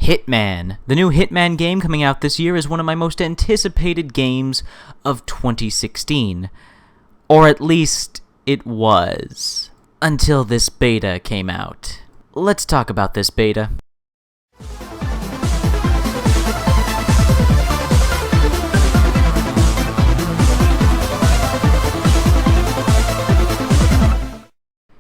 Hitman. The new Hitman game coming out this year is one of my most anticipated games of 2016. Or at least, it was. Until this beta came out. Let's talk about this beta.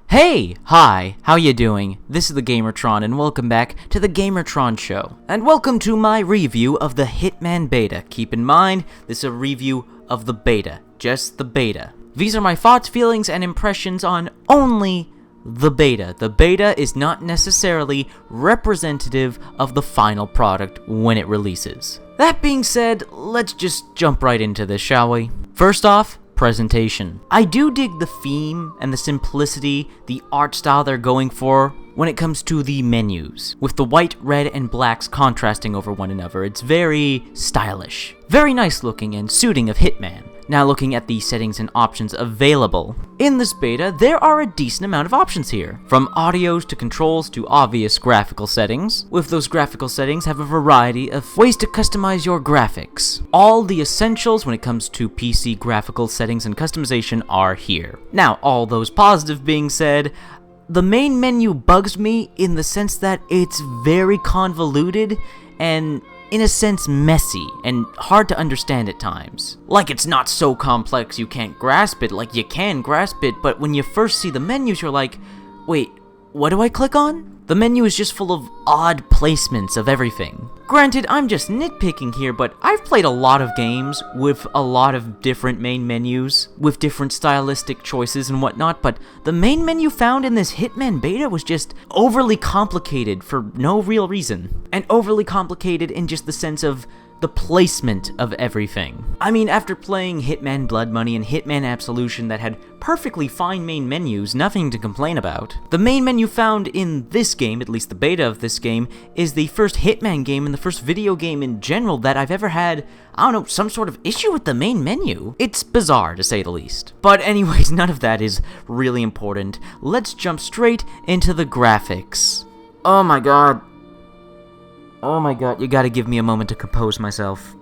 Hey! Hi! How you doing? This is the Gamertron and welcome back to the Gamertron Show. And welcome to my review of the Hitman beta. Keep in mind, this is a review of the beta. Just the beta. These are my thoughts, feelings, and impressions on only the beta. The beta is not necessarily representative of the final product when it releases. That being said, let's just jump right into this, shall we? First off, presentation. I do dig the theme and the simplicity, the art style they're going for when it comes to the menus, with the white, red, and blacks contrasting over one another. It's very stylish, very nice looking and suiting of Hitman. Now looking at the settings and options available. In this beta, there are a decent amount of options here. From audios to controls to obvious graphical settings. With those graphical settings have a variety of ways to customize your graphics. All the essentials when it comes to PC graphical settings and customization are here. Now, all those positives being said, the main menu bugs me in the sense that it's very convoluted and in a sense messy and hard to understand at times. Like it's not so complex you can't grasp it, like you can grasp it, but when you first see the menus you're like, wait, what do I click on? The menu is just full of odd placements of everything. Granted, I'm just nitpicking here, but I've played a lot of games with a lot of different main menus, with different stylistic choices and whatnot, but the main menu found in this Hitman beta was just overly complicated for no real reason. And overly complicated in just the sense of the placement of everything. I mean, after playing Hitman Blood Money and Hitman Absolution that had perfectly fine main menus, nothing to complain about. The main menu found in this game, at least the beta of this game, is the first Hitman game and the first video game in general that I've ever had, I don't know, some sort of issue with the main menu. It's bizarre, to say the least. But anyways, none of that is really important. Let's jump straight into the graphics. Oh my god. Oh my god, you gotta give me a moment to compose myself.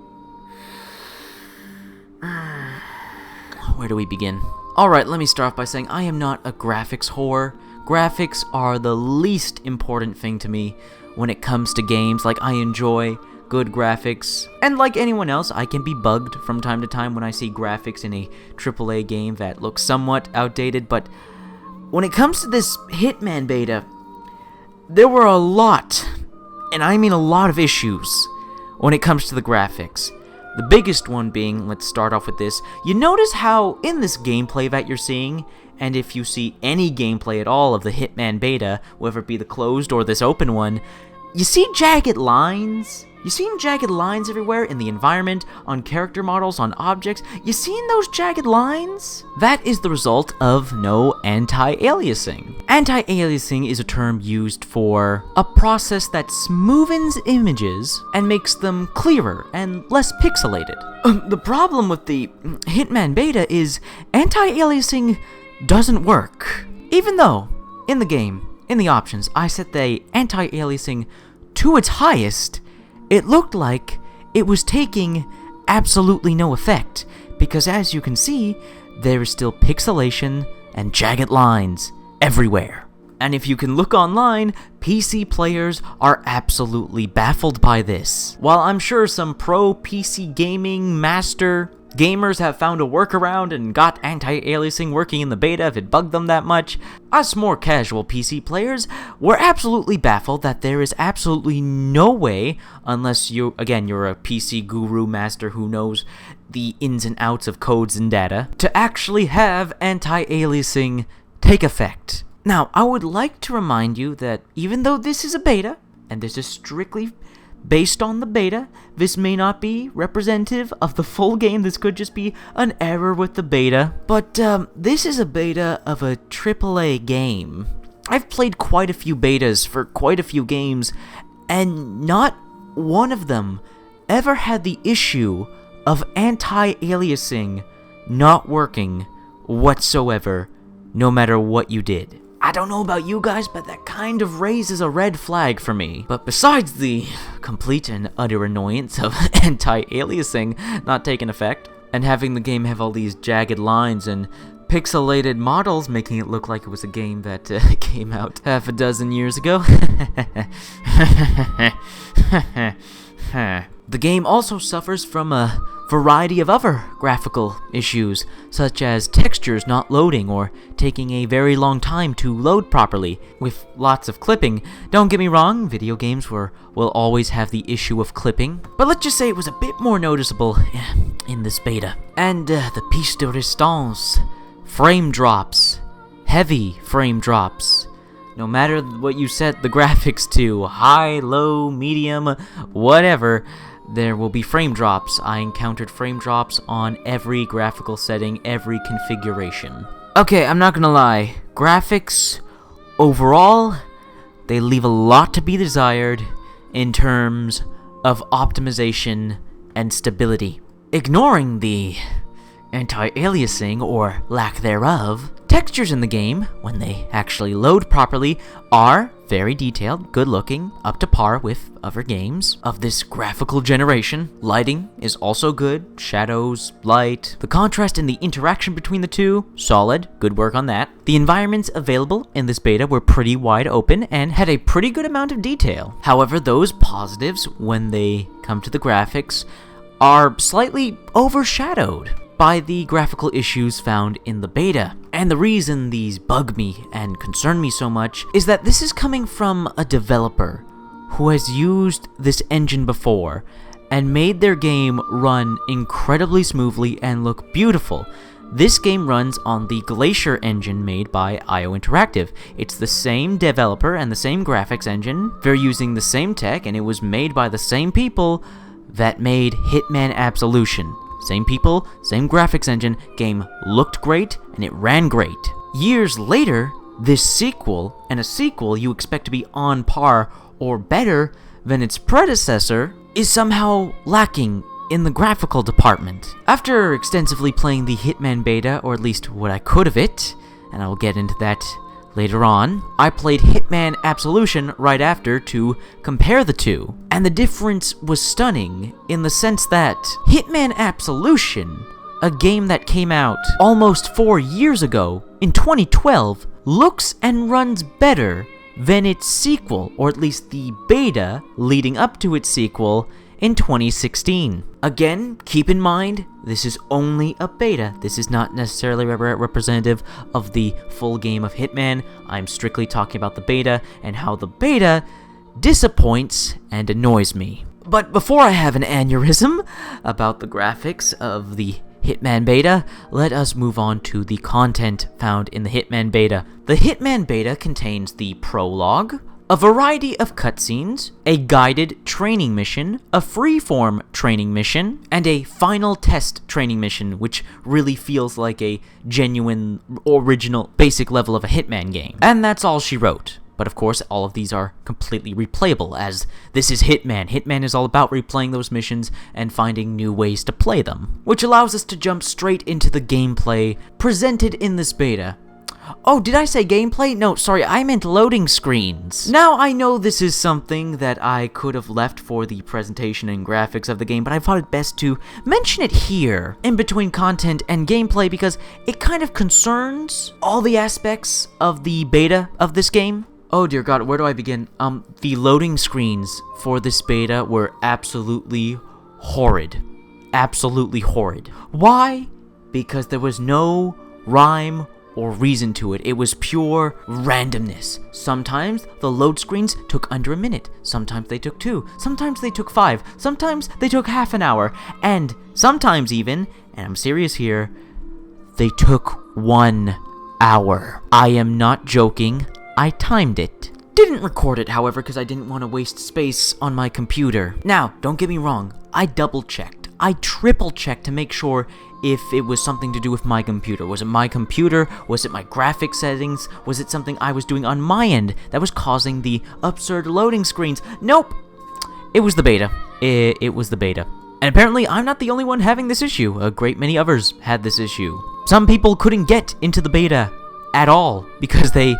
Where do we begin? Alright, let me start off by saying I am not a graphics whore. Graphics are the least important thing to me when it comes to games. Like, I enjoy good graphics. And like anyone else, I can be bugged from time to time when I see graphics in a AAA game that looks somewhat outdated. But when it comes to this Hitman beta, there were a lot, and I mean a lot of issues when it comes to the graphics. The biggest one being, let's start off with this, you notice how in this gameplay that you're seeing, and if you see any gameplay at all of the Hitman beta, whether it be the closed or this open one, you see jagged lines? You seen jagged lines everywhere in the environment, on character models, on objects? You seen those jagged lines? That is the result of no anti-aliasing. Anti-aliasing is a term used for a process that smoothens images and makes them clearer and less pixelated. The problem with the Hitman beta is anti-aliasing doesn't work. Even though, in the game, in the options, I set the anti-aliasing to its highest, it looked like it was taking absolutely no effect, because as you can see, there is still pixelation and jagged lines everywhere. And if you can look online, PC players are absolutely baffled by this. While I'm sure some pro PC gaming master gamers have found a workaround and got anti-aliasing working in the beta if it bugged them that much, us more casual PC players were absolutely baffled that there is absolutely no way, unless you're a PC guru master who knows the ins and outs of codes and data, to actually have anti-aliasing take effect. Now, I would like to remind you that even though this is a beta, and this is strictly based on the beta, this may not be representative of the full game. This could just be an error with the beta. But this is a beta of a AAA game. I've played quite a few betas for quite a few games, and not one of them ever had the issue of anti-aliasing not working whatsoever, no matter what you did. I don't know about you guys, but that kind of raises a red flag for me. But besides the complete and utter annoyance of anti-aliasing not taking effect, and having the game have all these jagged lines and pixelated models, making it look like it was a game that came out half a dozen years ago. The game also suffers from a variety of other graphical issues, such as textures not loading or taking a very long time to load properly, with lots of clipping. Don't get me wrong, video games will always have the issue of clipping, but let's just say it was a bit more noticeable in this beta. And the piece de resistance, frame drops, heavy frame drops. No matter what you set the graphics to, high, low, medium, whatever, there will be frame drops. I encountered frame drops on every graphical setting, every configuration. Okay, I'm not gonna lie. Graphics, overall, they leave a lot to be desired in terms of optimization and stability. Ignoring the anti-aliasing, or lack thereof, textures in the game, when they actually load properly, are very detailed, good-looking, up to par with other games of this graphical generation. Lighting is also good, shadows, light. The contrast and the interaction between the two, solid, good work on that. The environments available in this beta were pretty wide open and had a pretty good amount of detail. However, those positives, when they come to the graphics, are slightly overshadowed by the graphical issues found in the beta. And the reason these bug me and concern me so much is that this is coming from a developer who has used this engine before and made their game run incredibly smoothly and look beautiful. This game runs on the Glacier engine made by IO Interactive. It's the same developer and the same graphics engine. They're using the same tech, and it was made by the same people that made Hitman Absolution. Same people, same graphics engine, game looked great, and it ran great. Years later, this sequel, and a sequel you expect to be on par or better than its predecessor, is somehow lacking in the graphical department. After extensively playing the Hitman beta, or at least what I could of it, and I will get into that later on, I played Hitman Absolution right after to compare the two, and the difference was stunning in the sense that Hitman Absolution, a game that came out almost 4 years ago, in 2012, looks and runs better than its sequel, or at least the beta leading up to its sequel, in 2016. Again, keep in mind, this is only a beta. This is not necessarily representative of the full game of Hitman. I'm strictly talking about the beta and how the beta disappoints and annoys me. But before I have an aneurysm about the graphics of the Hitman beta, let us move on to the content found in the Hitman beta. The Hitman beta contains the prologue, a variety of cutscenes, a guided training mission, a freeform training mission, and a final test training mission, which really feels like a genuine, original, basic level of a Hitman game. And that's all she wrote. But of course, all of these are completely replayable, as this is Hitman. Hitman is all about replaying those missions and finding new ways to play them, which allows us to jump straight into the gameplay presented in this beta. Oh, did I say gameplay? No, sorry, I meant loading screens. Now, I know this is something that I could have left for the presentation and graphics of the game, but I thought it best to mention it here, in between content and gameplay, because it kind of concerns all the aspects of the beta of this game. Oh dear god, where do I begin? The loading screens for this beta were absolutely horrid. Absolutely horrid. Why? Because there was no rhyme or reason to it. It was pure randomness. Sometimes the load screens took under a minute. Sometimes they took 2. Sometimes they took 5. Sometimes they took half an hour. And sometimes even, and I'm serious here, they took 1 hour. I am not joking. I timed it. Didn't record it, however, because I didn't want to waste space on my computer. Now, don't get me wrong. I double-checked. I triple-checked to make sure if it was something to do with my computer. Was it my computer? Was it my graphic settings? Was it something I was doing on my end that was causing the absurd loading screens? Nope! It was the beta. It was the beta. And apparently, I'm not the only one having this issue. A great many others had this issue. Some people couldn't get into the beta at all because they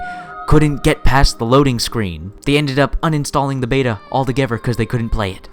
couldn't get past the loading screen. They ended up uninstalling the beta altogether because they couldn't play it.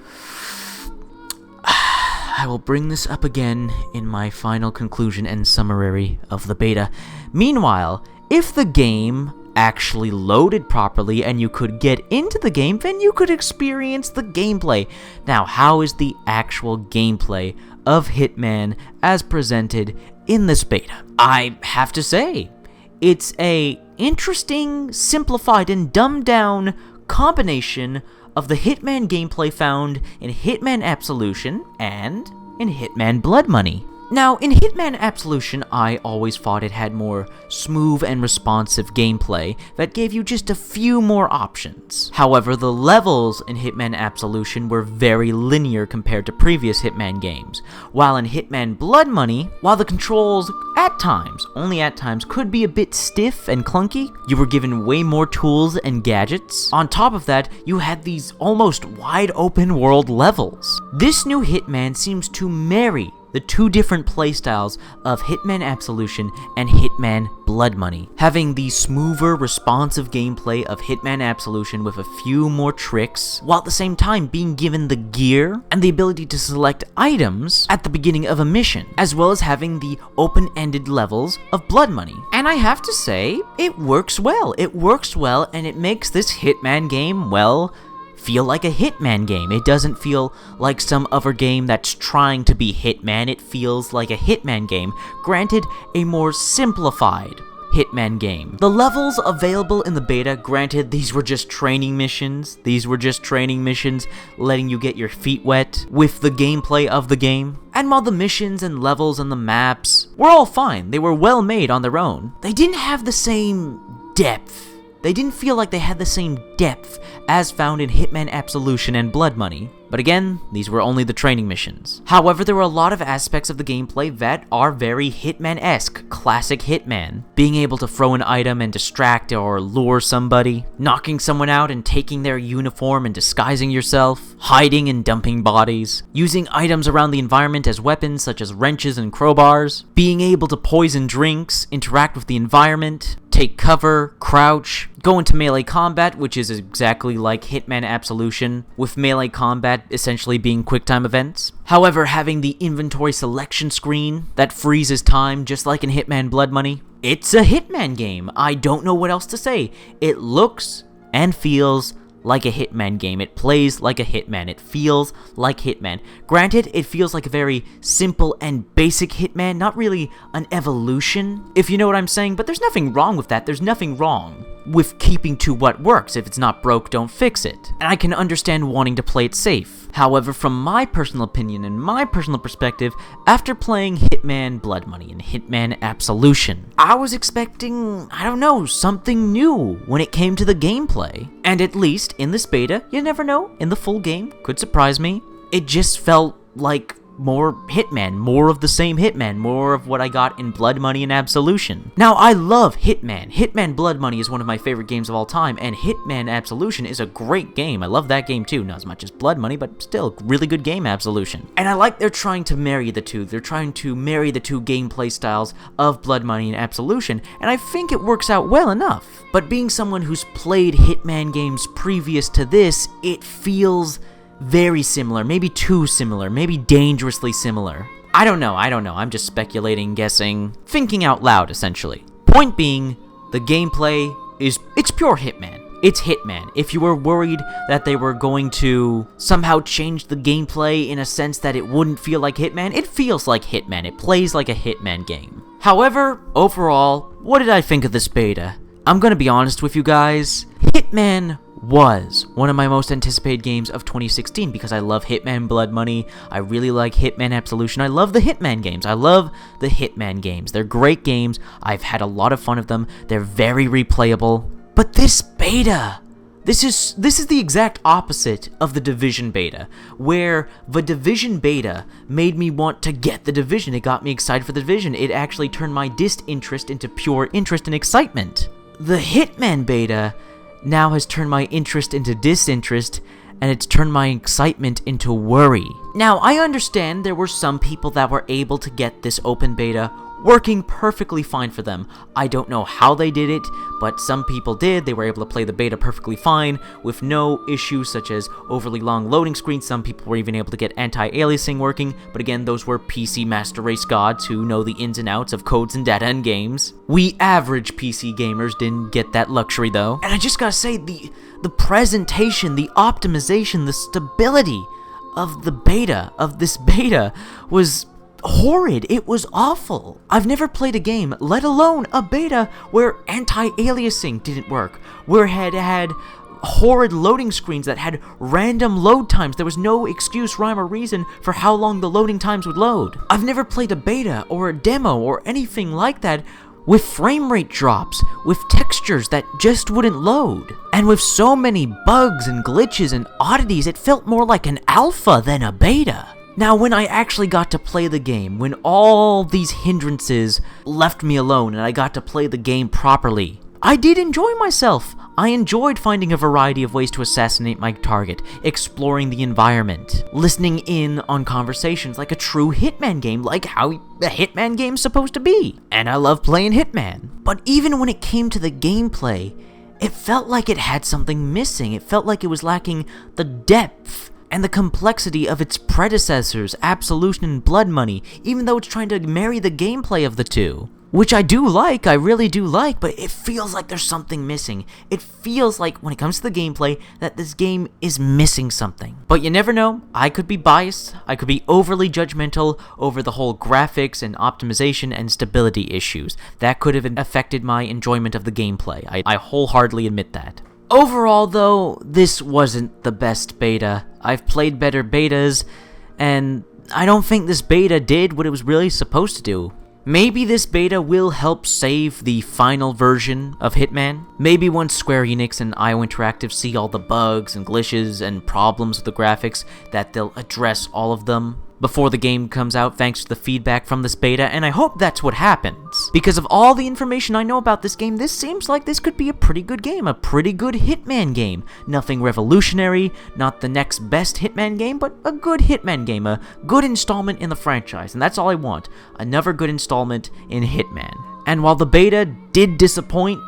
I will bring this up again in my final conclusion and summary of the beta. Meanwhile, if the game actually loaded properly and you could get into the game, then you could experience the gameplay. Now, how is the actual gameplay of Hitman as presented in this beta? I have to say, it's a interesting, simplified, and dumbed down combination of the Hitman gameplay found in Hitman Absolution and in Hitman Blood Money. Now, in Hitman Absolution, I always thought it had more smooth and responsive gameplay that gave you just a few more options. However, the levels in Hitman Absolution were very linear compared to previous Hitman games, while in Hitman Blood Money, while the controls at times, only at times, could be a bit stiff and clunky, you were given way more tools and gadgets. On top of that, you had these almost wide open world levels. This new Hitman seems to marry the two different playstyles of Hitman Absolution and Hitman Blood Money, having the smoother, responsive gameplay of Hitman Absolution with a few more tricks, while at the same time being given the gear and the ability to select items at the beginning of a mission, as well as having the open-ended levels of Blood Money. And I have to say, it works well. It works well, and it makes this Hitman game, well, feel like a Hitman game. It doesn't feel like some other game that's trying to be Hitman. It feels like a Hitman game, granted a more simplified Hitman game. The levels available in the beta, granted these were just training missions. These were just training missions letting you get your feet wet with the gameplay of the game. And while the missions and levels and the maps were all fine, they were well made on their own, they didn't have the same depth. They didn't feel like they had the same depth as found in Hitman Absolution and Blood Money. But again, these were only the training missions. However, there were a lot of aspects of the gameplay that are very Hitman-esque, classic Hitman. Being able to throw an item and distract or lure somebody, knocking someone out and taking their uniform and disguising yourself, hiding and dumping bodies, using items around the environment as weapons such as wrenches and crowbars, being able to poison drinks, interact with the environment, take cover, crouch, go into melee combat, which is exactly like Hitman Absolution, with melee combat essentially being QuickTime events. However, having the inventory selection screen that freezes time just like in Hitman Blood Money, it's a Hitman game. I don't know what else to say. It looks and feels like a Hitman game. It plays like a Hitman. It feels like Hitman. Granted, it feels like a very simple and basic Hitman, not really an evolution, if you know what I'm saying, but there's nothing wrong with that. There's nothing wrong with keeping to what works. If it's not broke, don't fix it. And I can understand wanting to play it safe. However, from my personal opinion and my personal perspective, after playing Hitman Blood Money and Hitman Absolution, I was expecting, I don't know, something new when it came to the gameplay. And at least in this beta, you never know, in the full game, could surprise me, it just felt like more Hitman, more of the same Hitman, more of what I got in Blood Money and Absolution. Now, I love Hitman. Hitman Blood Money is one of my favorite games of all time, and Hitman Absolution is a great game. I love that game too, not as much as Blood Money, but still, really good game, Absolution. And I like they're trying to marry the two. They're trying to marry the two gameplay styles of Blood Money and Absolution, and I think it works out well enough. But being someone who's played Hitman games previous to this, it feels very similar, maybe too similar, maybe dangerously similar. I don't know, I'm just speculating, guessing, thinking out loud, essentially. Point being, the gameplay it's pure Hitman. It's Hitman. If you were worried that they were going to somehow change the gameplay in a sense that it wouldn't feel like Hitman, it feels like Hitman. It plays like a Hitman game. However, overall, what did I think of this beta? I'm gonna be honest with you guys, Hitman was one of my most anticipated games of 2016 because I love Hitman Blood Money, I really like Hitman Absolution, I love the Hitman games, They're great games, I've had a lot of fun with them, they're very replayable. But this beta, this is the exact opposite of the Division beta, where the Division beta made me want to get the Division, it got me excited for the Division, it actually turned my disinterest into pure interest and excitement. The Hitman beta now has turned my interest into disinterest, and it's turned my excitement into worry. Now, I understand there were some people that were able to get this open beta working perfectly fine for them. I don't know how they did it, but some people did. They were able to play the beta perfectly fine with no issues such as overly long loading screens. Some people were even able to get anti-aliasing working, but again, those were PC Master Race gods who know the ins and outs of codes and data in games. We average PC gamers didn't get that luxury though. And I just gotta say, the presentation, the optimization, the stability of this beta was horrid. It was awful. I've never played a game, let alone a beta, where anti-aliasing didn't work, where it had horrid loading screens that had random load times. There was no excuse, rhyme, or reason for how long the loading times would load. I've never played a beta or a demo or anything like that with frame rate drops, with textures that just wouldn't load, and with so many bugs and glitches and oddities, it felt more like an alpha than a beta. Now, when I actually got to play the game, when all these hindrances left me alone and I got to play the game properly, I did enjoy myself. I enjoyed finding a variety of ways to assassinate my target, exploring the environment, listening in on conversations like a true Hitman game, like how a Hitman game's supposed to be. And I love playing Hitman. But even when it came to the gameplay, it felt like it had something missing. It felt like it was lacking the depth and the complexity of its predecessors, Absolution and Blood Money, even though it's trying to marry the gameplay of the two. Which I do like, I really do like, but it feels like there's something missing. It feels like, when it comes to the gameplay, that this game is missing something. But you never know, I could be biased, I could be overly judgmental over the whole graphics and optimization and stability issues. That could have affected my enjoyment of the gameplay, I wholeheartedly admit that. Overall though, this wasn't the best beta. I've played better betas, and I don't think this beta did what it was really supposed to do. Maybe this beta will help save the final version of Hitman. Maybe once Square Enix and IO Interactive see all the bugs and glitches and problems with the graphics, that they'll address all of them before the game comes out thanks to the feedback from this beta, and I hope that's what happens. Because of all the information I know about this game, this seems like this could be a pretty good game, a pretty good Hitman game. Nothing revolutionary, not the next best Hitman game, but a good Hitman game, a good installment in the franchise, and that's all I want, another good installment in Hitman. And while the beta did disappoint,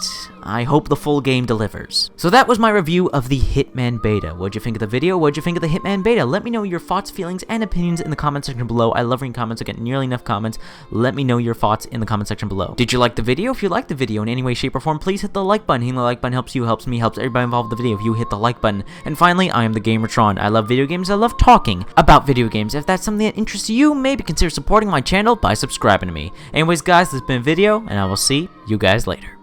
I hope the full game delivers. So that was my review of the Hitman beta. What'd you think of the video? What'd you think of the Hitman beta? Let me know your thoughts, feelings, and opinions in the comment section below. I love reading comments. I get nearly enough comments. Let me know your thoughts in the comment section below. Did you like the video? If you liked the video in any way, shape, or form, please hit the like button. Hitting the like button helps you, helps me, helps everybody involved in the video if you hit the like button. And finally, I am the Gamertron. I love video games. I love talking about video games. If that's something that interests you, maybe consider supporting my channel by subscribing to me. Anyways, guys, this has been a video, and I will see you guys later.